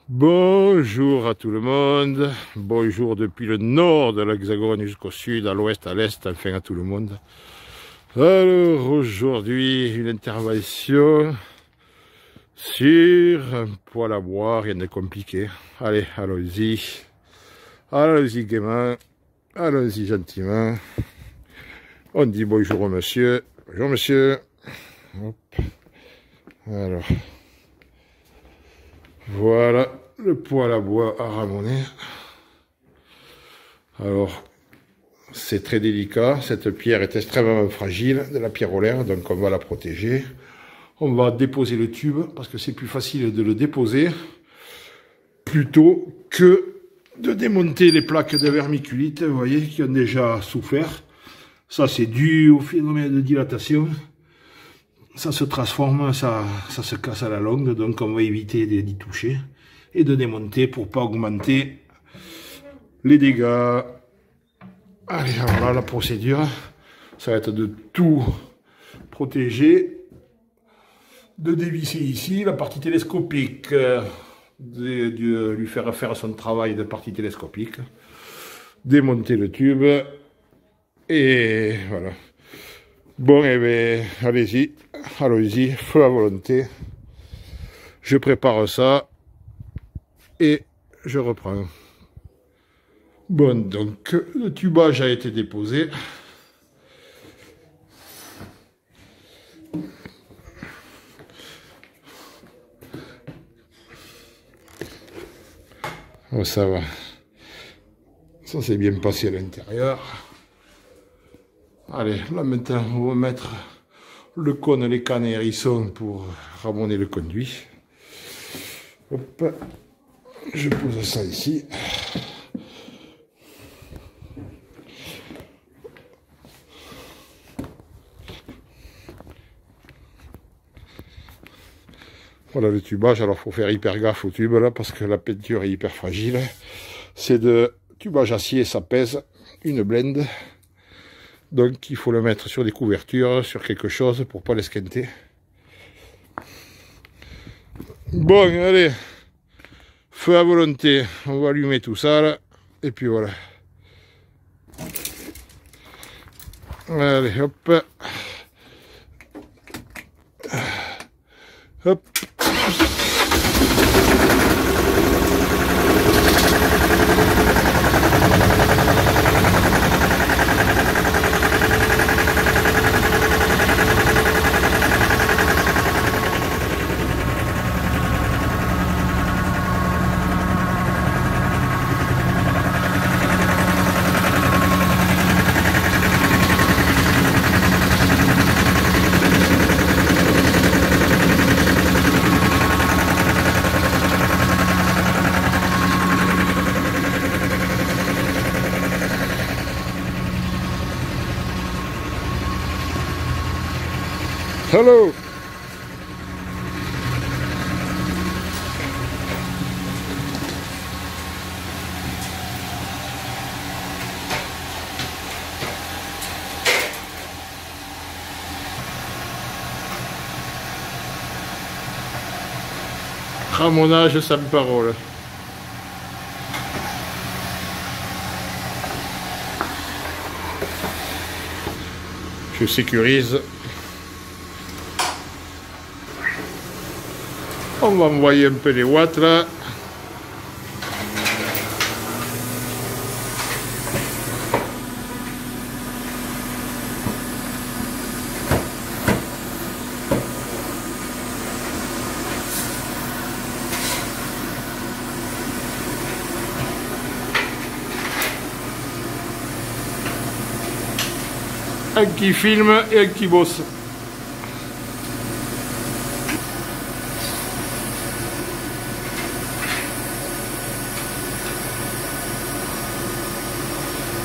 Bonjour à tout le monde, bonjour depuis le nord de l'Hexagone jusqu'au sud, à l'ouest, à l'est, enfin à tout le monde. Alors aujourd'hui, une intervention sur un poêle à bois, rien de compliqué. Allez, allons-y gaiement, allons-y gentiment. On dit bonjour au monsieur, bonjour monsieur. Hop. Alors, voilà le poêle à bois à ramoner. Alors, c'est très délicat, cette pierre est extrêmement fragile, de la pierrelaire, donc on va la protéger. On va déposer le tube, parce que c'est plus facile de le déposer, plutôt que de démonter les plaques de vermiculite, vous voyez, qui ont déjà souffert. Ça, c'est dû au phénomène de dilatation. Ça se transforme, ça se casse à la longue, donc on va éviter d'y toucher et de démonter pour pas augmenter les dégâts. Allez, voilà la procédure. Ça va être de tout protéger, de dévisser ici la partie télescopique, de lui faire son travail de partie télescopique, démonter le tube et voilà. Bon, eh bien, allons-y, feu à volonté. Je prépare ça et je reprends. Bon, donc, le tubage a été déposé. Oh, ça va. Ça s'est bien passé à l'intérieur. Allez, là maintenant, on va mettre le cône, les cannes et hérissons pour ramoner le conduit. Hop, je pose ça ici. Voilà le tubage, alors il faut faire hyper gaffe au tube là, parce que la peinture est hyper fragile. C'est de tubage acier, ça pèse une blende. Donc il faut le mettre sur des couvertures, sur quelque chose pour pas l'esquinter. Bon, allez, feu à volonté, on va allumer tout ça là, et puis voilà. Allez, hop. Hop. Hello. Ramonage sans parole. Je sécurise. On va envoyer un peu les watts là. Un qui filme et un qui bosse.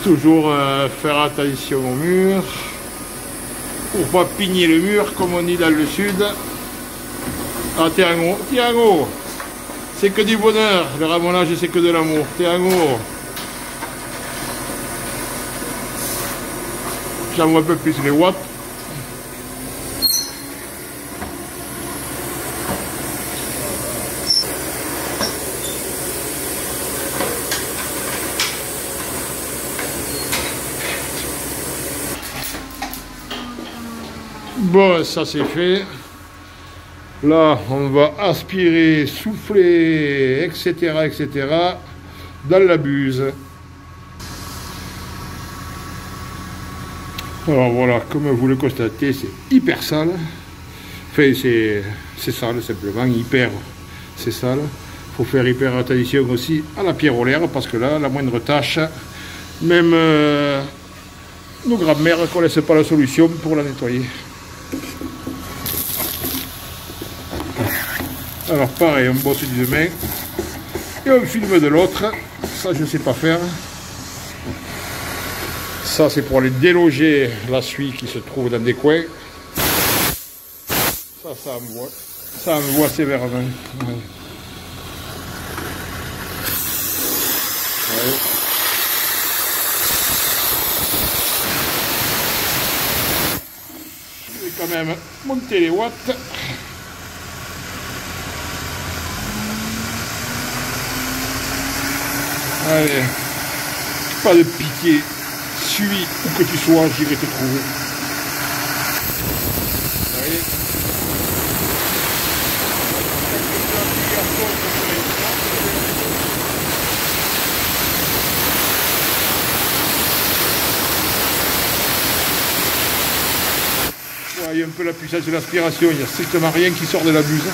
Toujours faire attention au mur pour pas pigner le mur comme on dit dans le sud. Ah, t'es en haut, c'est que du bonheur, le ramonage c'est que de l'amour, t'es en haut. J'envoie un peu plus les watts. Bon, ça c'est fait. Là, on va aspirer, souffler, etc., etc. dans la buse. Alors voilà, comme vous le constatez, c'est hyper sale. Enfin, c'est sale simplement, hyper, c'est sale. Il faut faire hyper attention aussi à la pierrelaire, parce que là, la moindre tâche, même nos grands-mères ne connaissent pas la solution pour la nettoyer. Alors pareil, on bosse d'une main et on filme de l'autre. Ça, je ne sais pas faire. Ça, c'est pour aller déloger la suie qui se trouve dans des coins. Ça envoie sévèrement. Ouais. Ouais. Je vais quand même monter les watts. Allez, pas de pitié, suis où que tu sois, j'irai te trouver. Allez. Voyez un peu la puissance de l'aspiration, il n'y a strictement rien qui sort de la buse.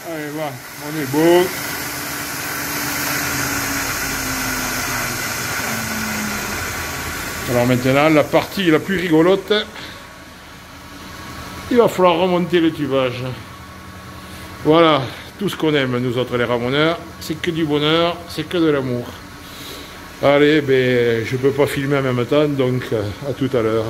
Allez, voilà, on est bon. Alors maintenant, la partie la plus rigolote, il va falloir remonter le tubage. Voilà, tout ce qu'on aime, nous autres les ramoneurs, c'est que du bonheur, c'est que de l'amour. Allez, ben, je ne peux pas filmer en même temps, donc à tout à l'heure.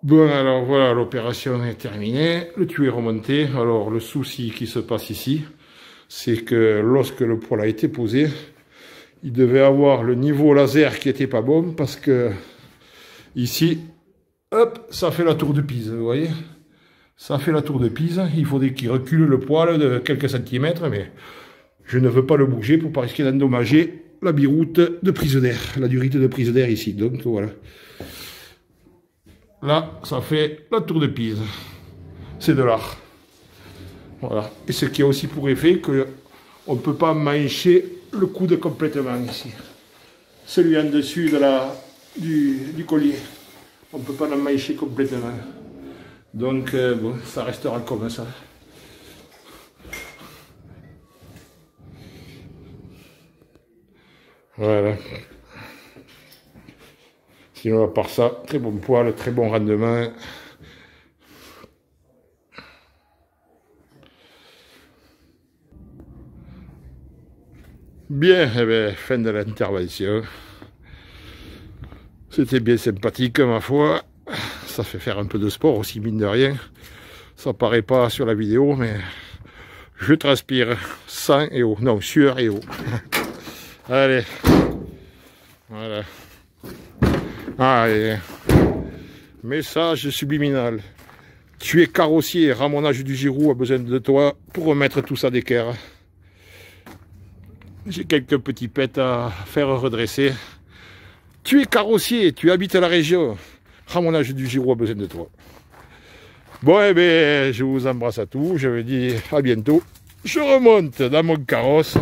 Bon, alors voilà, l'opération est terminée, le tuyau est remonté. Alors le souci qui se passe ici, c'est que lorsque le poêle a été posé, il devait avoir le niveau laser qui était pas bon, parce que ici, hop, ça fait la tour de Pise, vous voyez? Ça fait la tour de Pise, il faudrait qu'il recule le poêle de quelques centimètres, mais je ne veux pas le bouger pour pas risquer d'endommager la biroute de prise d'air, la durite de prise d'air ici, donc voilà. Là, ça fait la tour de Pise. C'est de l'art. Voilà. Et ce qui a aussi pour effet qu'on ne peut pas mancher le coude complètement ici. Celui en dessus du collier. On ne peut pas le mancher complètement. Donc, bon, ça restera comme ça. Voilà. Sinon, à part ça, très bon poil, très bon rendement. Bien, eh bien, fin de l'intervention. C'était bien sympathique, ma foi. Ça fait faire un peu de sport aussi, mine de rien. Ça paraît pas sur la vidéo, mais je transpire sang et eau. Non, sueur et eau. Allez. Voilà. Allez. Message subliminal. Tu es carrossier, ramonage du Giroud a besoin de toi pour remettre tout ça d'équerre. J'ai quelques petits pets à faire redresser. Tu es carrossier, tu habites la région. Ramonage du Giroud a besoin de toi. Bon, eh bien, je vous embrasse à tous. Je vous dis à bientôt. Je remonte dans mon carrosse.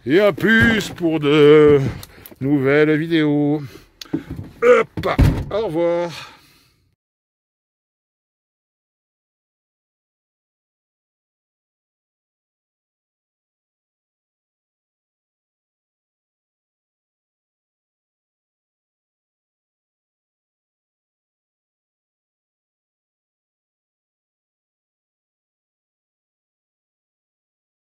Et à plus pour de nouvelles vidéos. Hop, au revoir.